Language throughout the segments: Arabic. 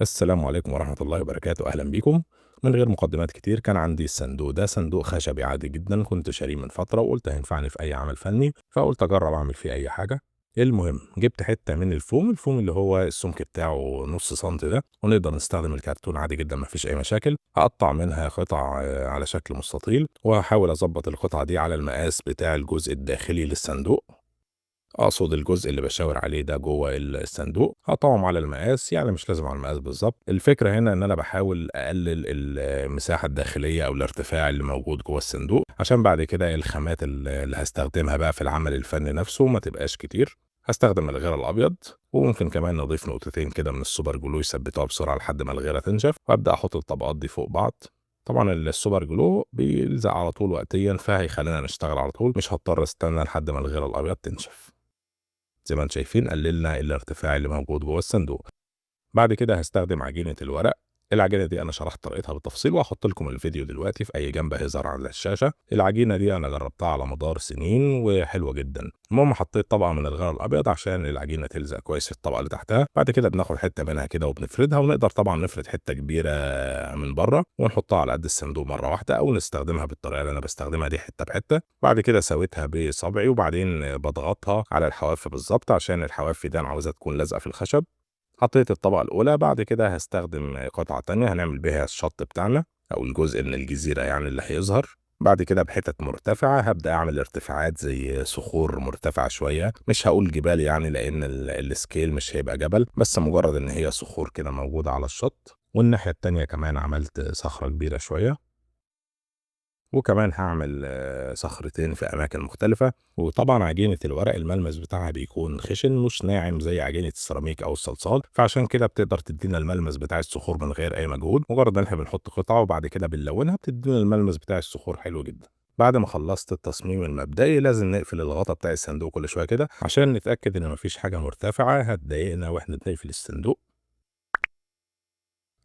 السلام عليكم ورحمة الله وبركاته، أهلا بيكم. من غير مقدمات كتير، كان عندي الصندوق ده صندوق خشبي عادي جدا، كنت شاريه من فترة وقلت هينفعني في أي عمل فني، فقلت أجرب أعمل فيه أي حاجة. المهم جبت حتة من الفوم اللي هو السمك بتاعه نص سنتي ده، ونقدر نستخدم الكرتون عادي جدا، مفيش أي مشاكل. هقطع منها قطع على شكل مستطيل، وهحاول أظبط القطعة دي على المقاس بتاع الجزء الداخلي للصندوق. أقصد الجزء اللي باشاور عليه ده جوّه الصندوق، هاقطعهم على المقاس، يعني مش لازم على المقاس بالضبط. الفكرة هنا إن أنا باحاول أقلل المساحة الداخلية أو الارتفاع اللي موجود جوّه الصندوق، عشان بعد كده الخامات اللي هاستخدمها بقى في العمل الفني نفسه ما تبقاش كتير. هاستخدم الغيرة الأبيض، وممكن كمان نضيف نقطتين كده من السوبر جلو يثبتوها بسرعة لحد ما الغيرة تنشف، وأبدأ أحط الطبقات دي فوق بعض. طبعًا السوبر جلو بيلزق على طول وقتيًا، فهيخلّينا نشتغل على طول، مش هاضطر أستنى لحد ما الغيرة الأبيض تنشف. زي ما انتم شايفين قللنا الارتفاع اللي موجود جوه الصندوق. بعد كده هستخدم عجينة الورق. العجينة دي أنا شرحت طريقتها بالتفصيل، وهحط لكم الفيديو دلوقتي في أي جنب هيظهر على الشاشة. العجينة دي أنا جربتها على مدار سنين وحلوة جدا. المهم حطيت طبقة من الغيار الأبيض عشان العجينة تلزق كويس في الطبقة اللي تحتها. بعد كده بناخد حتة منها كده وبنفردها، ونقدر طبعا نفرد حتة كبيرة من بره ونحطها على قد الصندوق مرة واحدة، أو نستخدمها بالطريقة اللي أنا بستخدمها دي حتة بحتة. بعد كده سويتها بصبعي، وبعدين بضغطها على الحواف بالظبط عشان الحواف دي أنا عاوزها تكون لازقة في الخشب. حطيت الطبقة الأولى، بعد كده هاستخدم قطعة تانية هنعمل بيها الشط بتاعنا، أو الجزء من الجزيرة يعني اللي هيظهر. بعد كده بحتت مرتفعة هبدأ أعمل ارتفاعات زي صخور مرتفعة شوية، مش هقول جبال يعني لأن السكيل مش هيبقى جبل، بس مجرد إن هي صخور كده موجودة على الشط. والناحية التانية كمان عملت صخرة كبيرة شوية، وكمان هاعمل صخرتين في أماكن مختلفة. وطبعًا عجينة الورق الملمس بتاعها بيكون خشن مش ناعم زي عجينة السيراميك أو الصلصال، فعشان كده بتقدر تدّينا الملمس بتاع الصخور من غير أي مجهود. مجرد إن إحنا بنحط قطعة وبعد كده بنلونها بتدّينا الملمس بتاع الصخور حلو جدًا. بعد ما خلصت التصميم المبدئي لازم نقفل الغطا بتاع الصندوق كل شوية كده، عشان نتأكد إن ما فيش حاجة مرتفعة هتضايقنا وإحنا بنقفل الصندوق.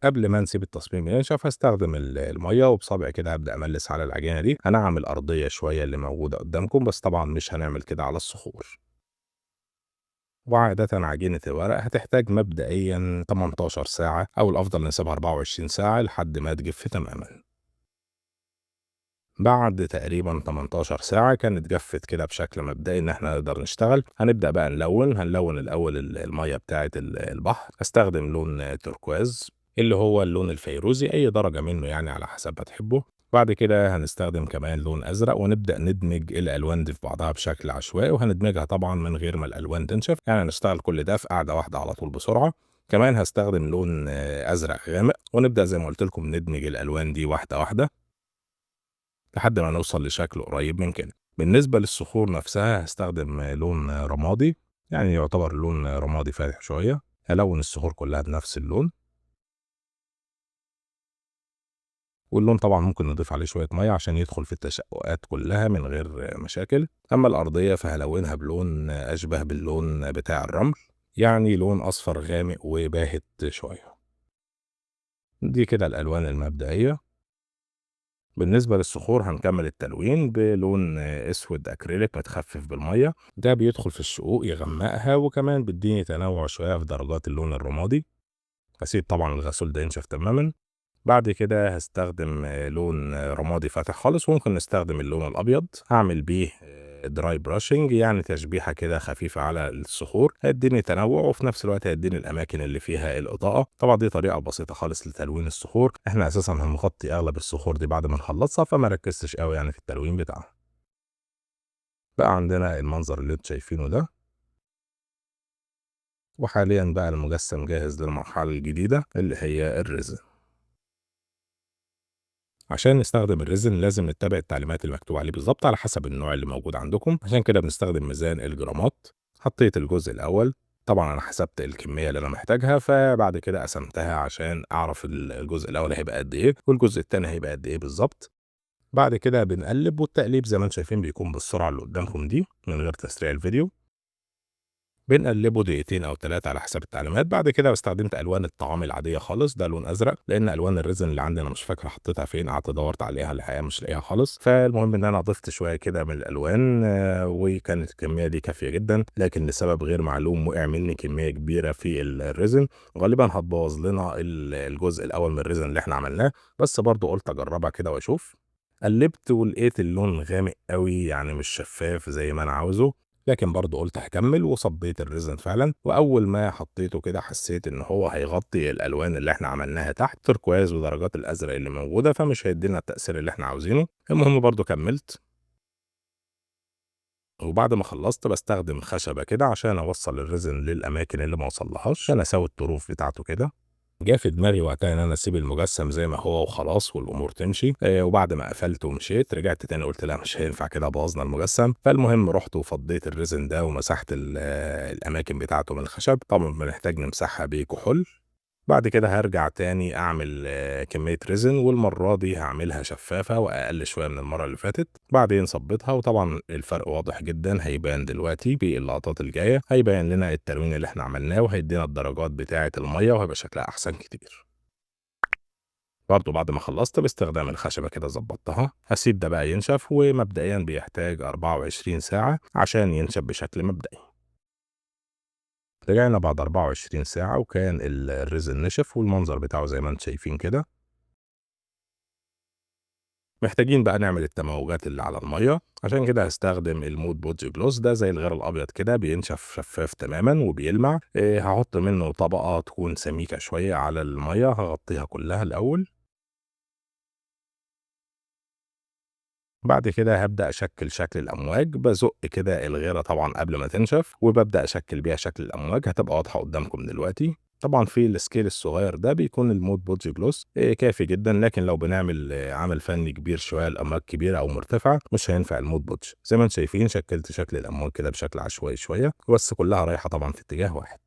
قبل ما نسيب التصميم ينشف هستخدم المية، وبصبعي كده هبدأ أملس على العجينة دي. هنعمل الأرضية شوية اللي موجودة قدامكم، بس طبعا مش هنعمل كده على الصخور. وعادة عجينة الورق هتحتاج مبدئيا 18 ساعة، أو الأفضل نسيبها 24 ساعة لحد ما تجف تماما. بعد تقريبا 18 ساعة كانت جفت كده بشكل مبدئي إن احنا نقدر نشتغل. هنبدأ بقى هنلون الأول المية بتاعة البحر. هستخدم لون تركواز اللي هو اللون الفيروزي، أي درجة منه يعني على حسب ما تحبه. بعد كده هنستخدم كمان لون أزرق، ونبدأ ندمج الألوان دي في بعضها بشكل عشوائي، وهندمجها طبعا من غير ما الألوان تنشف، يعني هنشتغل كل ده في قاعدة واحدة على طول بسرعة. كمان هستخدم لون أزرق غامق، ونبدأ زي ما قلت لكم ندمج الألوان دي واحدة واحدة لحد ما نوصل لشكل قريب من كده. بالنسبة للصخور نفسها هستخدم لون رمادي، يعني يعتبر لون رمادي فاتح شوية. هلون الصخور كلها بنفس اللون، واللون طبعا ممكن نضيف عليه شوية مية عشان يدخل في التشققات كلها من غير مشاكل. أما الأرضية فهلونها بلون أشبه باللون بتاع الرمل، يعني لون أصفر غامق وباهت شوية. دي كده الألوان المبدئية. بالنسبة للصخور هنكمل التلوين بلون اسود اكريليك متخفف بالمية، ده بيدخل في الشقوق يغمقها، وكمان بيديني تنوع شوية في درجات اللون الرمادي. هسيب طبعا الغسول ده ينشف تماما. بعد كده هستخدم لون رمادي فاتح خالص، وممكن نستخدم اللون الابيض. هعمل بيه دراي براشنج، يعني تشبيحه كده خفيفه على الصخور، هيديني تنوع وفي نفس الوقت هيديني الاماكن اللي فيها الاضاءه. طبعا دي طريقه بسيطه خالص لتلوين الصخور، احنا اساسا هنغطي اغلب الصخور دي بعد ما نخلصها، فما ركزتش قوي يعني في التلوين بتاعها. بقى عندنا المنظر اللي انتوا شايفينه ده، وحاليا بقى المجسم جاهز للمرحله الجديده اللي هي الريزن. عشان نستخدم الريزن لازم نتبع التعليمات المكتوب عليه بالظبط على حسب النوع اللي موجود عندكم، عشان كده بنستخدم ميزان الجرامات. حطيت الجزء الأول، طبعا أنا حسبت الكمية اللي أنا محتاجها، فبعد كده قسمتها عشان أعرف الجزء الأول هيبقى قد إيه والجزء التاني هيبقى قد إيه بالظبط. بعد كده بنقلب، والتقليب زي ما انتم شايفين بيكون بالسرعة اللي قدامكم دي من غير تسريع الفيديو. بنقلبه دقيقتين أو 3 على حسب التعليمات. بعد كده استخدمت ألوان الطعام العادية خالص، ده لون أزرق، لإن ألوان الريزن اللي عندي أنا مش فاكر حطيتها فين، قعدت دَوّرت عليها الحقيقة مش لاقيها خالص. فالمهم إن أنا ضِفت شوية كده من الألوان وكانت الكمية دي كافية جدًا، لكن لسبب غير معلوم وقع مني كمية كبيرة في الريزن، غالبًا هتبوظ لنا الجزء الأول من الريزن اللي إحنا عملناه، بس برضه قُلت أجرّبها كده وأشوف. قلّبت ولقيت اللون غامق أوي، يعني مش شفاف زي ما أنا عاوزه، لكن برضه قُلت هاكمّل وصبّيت الريزن فعلًا. وأول ما حطّيته كده حسّيت إن هو هيغطّي الألوان اللي إحنا عملناها تحت، تركواز ودرجات الأزرق اللي موجودة، فمش هيدّي لنا التأثير اللي إحنا عاوزينه. المهم برضه كمّلت، وبعد ما خلّصت باستخدم خشبة كده عشان أوصّل الريزن للأماكن اللي ما وصلّهاش، عشان أساوي الطروف بتاعته كده. جه في دماغي وقتها إن أنا أسيب المجسم زي ما هو وخلاص والأمور تمشي، وبعد ما قفلت ومشيت رجعت تاني قُلت لأ مش هينفع كده بوظنا المجسم. فالمهم رُحت وفضّيت الريزن ده ومسحت الأماكن بتاعته من الخشب، طبعًا بنحتاج نمسحها بكحول. بعد كده هارجع تاني أعمل كمية ريزن، والمرّة دي هاعملها شفّافة وأقل شوية من المرّة اللي فاتت. بعدين صبّيتها وطبعًا الفرق واضح جدًا، هيبان دلوقتي في اللقطات الجاية، هيبين لنا التلوين اللي إحنا عملناه وهيدّينا الدرجات بتاعة المَيّة وهيبقى شكلها أحسن كتير. برضه بعد ما خلّصت باستخدام الخشبة كده ضبّطتها، هاسيب ده بقى ينشف، ومبدئيًا بيحتاج 24 ساعة عشان ينشف بشكل مبدئي. رجعنا بعد 24 ساعة وكان الريزن نشف والمنظر بتاعه زي ما أنتم شايفين كده. محتاجين بقى نعمل التموجات اللي على المَيّة، عشان كده هاستخدم الMood Podge Gloss، ده زي الغيار الأبيض كده بينشف شفاف تمامًا وبيلمع. هاحط منه طبقة تكون سميكة شوية على المَيّة، هاغطيها كلها الأول. بعد كده هابدأ أشكِّل شكل الأمواج، بازُق كده الغيرة طبعًا قبل ما تنشف، وبابدأ أشكِّل بيها شكل الأمواج، هتبقى واضحة قدّامكم دلوقتي. طبعًا في الscale الصغير ده بيكون الMood Podge Gloss كافي جدًا، لكن لو بنعمل عمل فني كبير شوية، الأمواج كبيرة أو مرتفعة، مش هينفع الMood Podge. زي ما أنتم شايفين شكِّلت شكل الأمواج كده بشكل عشوائي شوية، بس كلها رايحة طبعًا في اتجاه واحد.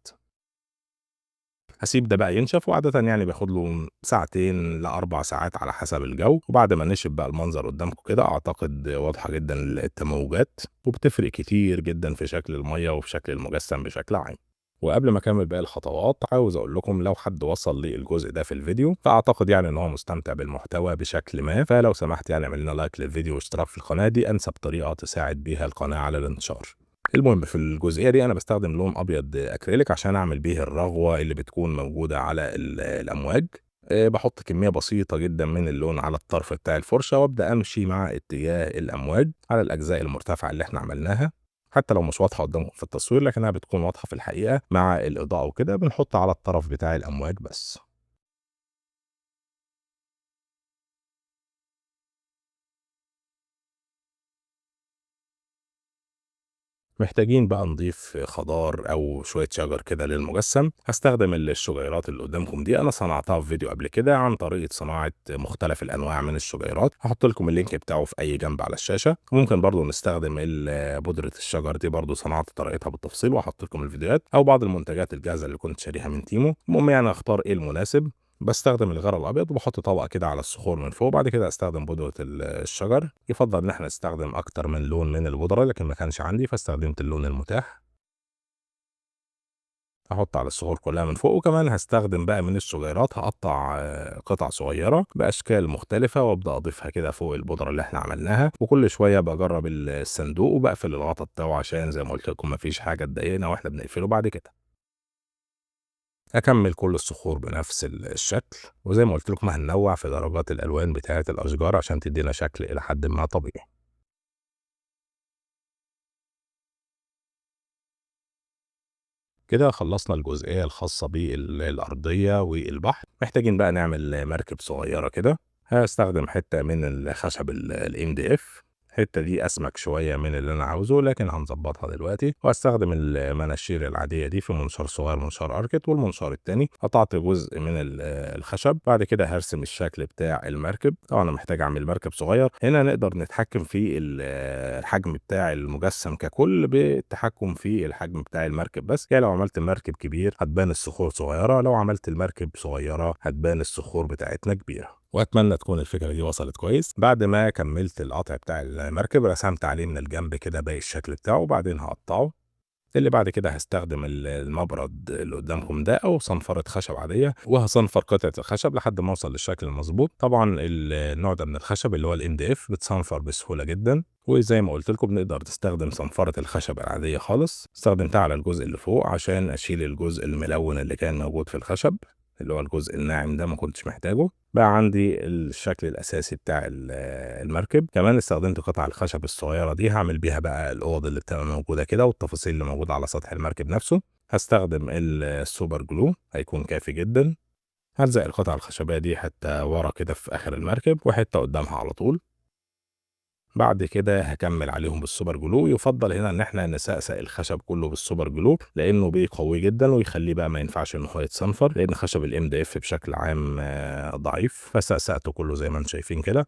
هاسيب ده بقى ينشف، وعادةً يعني بياخد له ساعتين ل4 ساعات على حسب الجو. وبعد ما نشف بقى المنظر قدّامكم كده، أعتقد واضحة جدًا التموجات، وبتفرق كتير جدًا في شكل المَيّة وفي شكل المجسم بشكل عام. وقبل ما أكمل باقي الخطوات، عاوز أقول لكم لو حد وصل للجزء ده في الفيديو، فأعتقد يعني إن هو مستمتع بالمحتوى بشكل ما، فلو سمحت يعني اعمل لنا لايك للفيديو واشتراك في القناة، دي أنسب طريقة تساعد بيها القناة على الانتشار. المهم في الجزئية دي أنا باستخدم لون أبيض أكريليك عشان أعمل بيه الرغوة اللي بتكون موجودة على الأمواج. باحط كمية بسيطة جدًا من اللون على الطرف بتاع الفرشة، وأبدأ أمشي مع اتجاه الأمواج على الأجزاء المرتفعة اللي إحنا عملناها، حتى لو مش واضحة قدامكم في التصوير لكنها بتكون واضحة في الحقيقة مع الإضاءة وكده. بنحط على الطرف بتاع الأمواج بس. محتاجين بقى نضيف خضار أو شوية شجر كده للمجسم. هاستخدم الشجيرات اللي قدامكم دي، أنا صنعتها في فيديو قبل كده عن طريقة صناعة مختلف الأنواع من الشجيرات، هاحط لكم اللينك بتاعه في أي جنب على الشاشة. ممكن برضه نستخدم بودرة الشجر دي، برضه صنعت طريقتها بالتفصيل وهاحط لكم الفيديوهات، أو بعض المنتجات الجاهزة اللي كنت شاريها من تيمو. المهم يعني أختار إيه المناسب. باستخدم الغرا الأبيض وباحط طبقة كده على الصخور من فوق، بعد كده أستخدم بودرة الشجر. يُفضّل إن إحنا نستخدم أكتر من لون من البودرة، لكن ما كانش عندي فاستخدمت اللون المتاح. هاحط على الصخور كلها من فوق، وكمان هاستخدم بقى من الشجيرات، هاقطّع قطع صغيرة بأشكال مختلفة وأبدأ أضيفها كده فوق البودرة اللي إحنا عملناها. وكل شوية باجرّب الصندوق وباقفل الغطا بتاعه عشان زي ما قُلت لكم ما فيش حاجة تضايقنا وإحنا بنقفله بعد كده. هاكمّل كل الصخور بنفس الشكل، وزي ما قُلت لكم هننوّع في درجات الألوان بتاعة الأشجار عشان تدّينا شكل إلى حدٍ ما طبيعي. كده خلّصنا الجزئية الخاصة الأرضية والبحر. محتاجين بقى نعمل مركب صغيرة كده. هاستخدم حتّة من الخشب الMDF، الحتّة دي أسمك شوية من اللي أنا عاوزه، لكن هنضبّطها دلوقتي. وهاستخدم المناشير العادية دي في منشار صغير، منشار أركت، والمنشار التاني قطعت جزء من الخشب. بعد كده هارسم الشكل بتاع المركب. طبعًا أنا محتاج أعمل مركب صغير، هنا نقدر نتحكم في الحجم بتاع المجسم ككل بالتحكم في الحجم بتاع المركب بس. يعني لو عملت مركب كبير هتبان الصخور صغيرة، لو عملت المركب صغيرة هتبان الصخور بتاعتنا كبيرة. وأتمنى تكون الفكرة دي وصلت كويس. بعد ما كملت القطع بتاع المركب رسمت عليه من الجنب كده باقي الشكل بتاعه، وبعدين هاقطّعه. اللي بعد كده هاستخدم المبرد اللي قدامكم ده أو صنفرة خشب عادية، وهاصنفر قطعة الخشب لحد ما أوصل للشكل المضبوط. طبعًا النوع ده من الخشب اللي هو الMDF بيتصنفر بسهولة جدًا، وزي ما قُلت لكم نقدر نستخدم صنفرة الخشب العادية خالص، استخدمتها على الجزء اللي فوق عشان أشيل الجزء الملون اللي كان موجود في الخشب، اللي هو الجزء الناعم ده ما كنتش محتاجه. بقى عندي الشكل الأساسي بتاع المركب. كمان استخدمت قطع الخشب الصغيرة دي هاعمل بيها بقى الأوض اللي بتبقى موجودة كده والتفاصيل اللي موجودة على سطح المركب نفسه. هاستخدم السوبر جلو هيكون كافي جدًا. هالزق القطع الخشبية دي حتة ورا كده في آخر المركب وحتة قدامها على طول. بعد كده هاكمل عليهم بالسوبر جلو. يُفضّل هنا إن إحنا نسقسق الخشب كله بالسوبر جلو، لإنه بيقويه جدًا ويخلّيه بقى ما ينفعش إن هو يتصنفر، لإن خشب الMDF بشكل عام ضعيف، فسقسقته كله زي ما أنتم شايفين كده.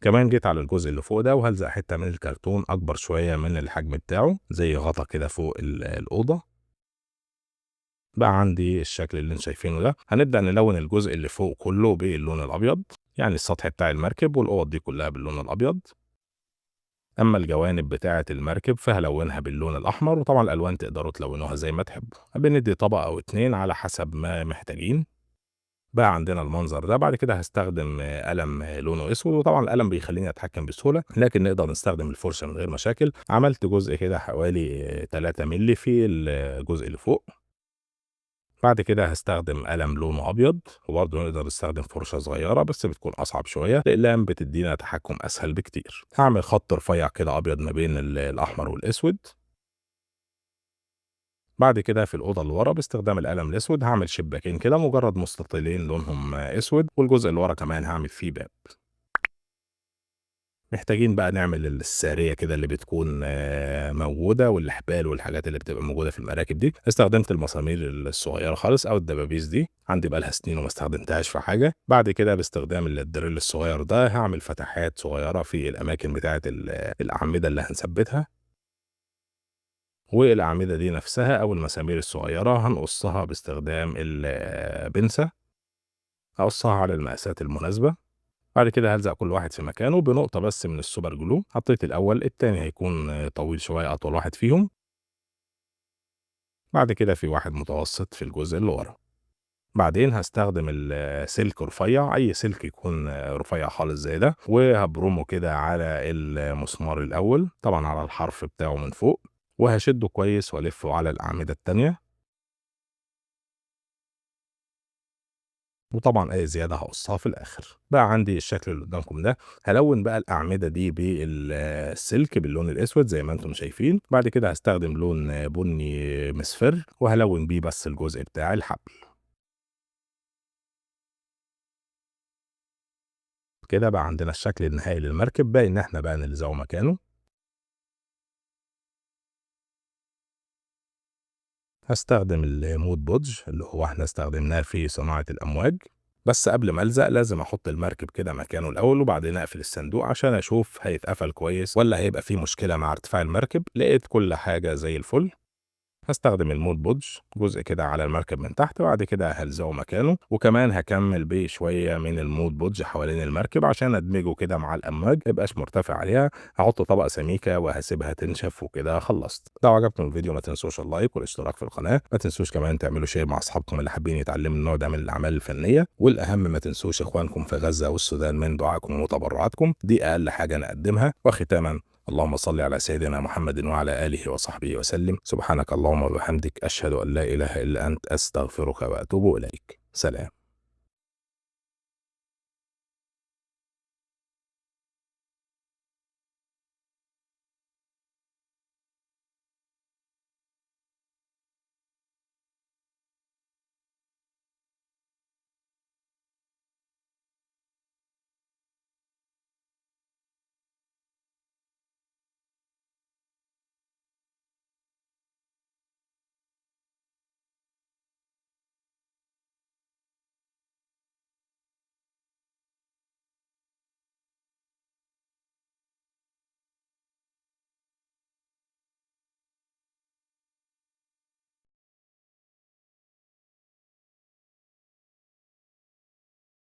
كمان جيت على الجزء اللي فوق ده وهالزق حتة من الكرتون أكبر شوية من الحجم بتاعه، زي غطا كده فوق الأوضة. بقى عندي الشكل اللي أنتم شايفينه ده. هنبدأ نلوّن الجزء اللي فوق كله باللون الأبيض، يعني السطح بتاع المركب والأوض دي كلها باللون الأبيض. أمّا الجوانب بتاعة المركب فهالوّنها باللون الأحمر، وطبعًا الألوان تقدروا تلوّنوها زي ما تحبوا، بندّي طبقة أو 2 على حسب ما محتاجين. بقى عندنا المنظر ده. بعد كده هاستخدم قلم لونه أسود، وطبعًا القلم بيخلّيني أتحكم بسهولة، لكن نقدر نستخدم الفرشة من غير مشاكل. عملت جزء كده حوالي 3 مللي في الجزء اللي فوق. بعد كده هاستخدم قلم لونه أبيض، وبرضه نقدر نستخدم فرشة صغيرة بس بتكون أصعب شوية، الأقلام بتدّينا تحكم أسهل بكتير. هاعمل خط رفيّع كده أبيض ما بين الأحمر والأسود. بعد كده في الأوضة اللي ورا باستخدام القلم الأسود هاعمل شباكين كده مجرد مستطيلين لونهم أسود، والجزء اللي ورا كمان هاعمل فيه باب. محتاجين بقى نعمل السارية كده اللي بتكون موجودة، والحبال والحاجات اللي بتبقى موجودة في المراكب دي. استخدمت المسامير الصغيرة خالص أو الدبابيس دي، عندي بقى لها سنين وما استخدمتهاش في حاجة. بعد كده باستخدام الدريل الصغير ده هاعمل فتحات صغيرة في الأماكن بتاعة الأعمدة اللي هنثبتها، والأعمدة دي نفسها أو المسامير الصغيرة هنقصها باستخدام البنسة، هاقصها على المقاسات المناسبة. بعد كده هالزق كل واحد في مكانه بنقطة بس من السوبر جلو. حطيت الأول، التاني هيكون طويل شوية أطول واحد فيهم. بعد كده في واحد متوسط في الجزء اللي ورا. بعدين هاستخدم السلك رفيع، أي سلك يكون رفيع خالص زي ده، وهابرمه كده على المسمار الأول، طبعًا على الحرف بتاعه من فوق، وهاشده كويس وألفه على الأعمدة التانية. وطبعًا أي زيادة هاقصها في الآخر. بقى عندي الشكل اللي قدامكم ده. هالوّن بقى الأعمدة دي السلك باللون الأسود زي ما أنتم شايفين. بعد كده هاستخدم لون بني مصفر وهالوّن بيه بس الجزء بتاع الحبل. كده بقى عندنا الشكل النهائي للمركب، باقي إن إحنا بقى نلزقه مكانه. هاستخدم الMod Podge اللي هو إحنا استخدمناه في صناعة الأمواج. بس قبل ما ألزق لازم أحط المركب كده مكانه الأول، وبعدين أقفل الصندوق عشان أشوف هيتقفل كويس والّا هيبقى في مشكلة مع ارتفاع المركب. لقيت كل حاجة زي الفل. هاستخدم الMod Podge جزء كده على المركب من تحت، وبعد كده هالزقه مكانه، وكمان هاكمل بشوية من الMod Podge حوالين المركب عشان أدمجه كده مع الأمواج، ما يبقاش مرتفع عليها. هاحط طبقة سميكة وهاسيبها تنشف، وكده خلصت. لو عجبكم الفيديو ما تنسوش اللايك والاشتراك في القناة، ما تنسوش كمان تعملوا شير مع أصحابكم اللي حابين يتعلموا النوع ده من الأعمال الفنية، والأهم ما تنسوش إخوانكم في غزة والسودان من دعائكم وتبرعاتكم، دي أقل حاجة نقدمها. وختاما اللهم صل على سيدنا محمد وعلى آله وصحبه وسلم. سبحانك اللهم وبحمدك، أشهد أن لا إله إلا أنت، أستغفرك وأتوب إليك. سلام.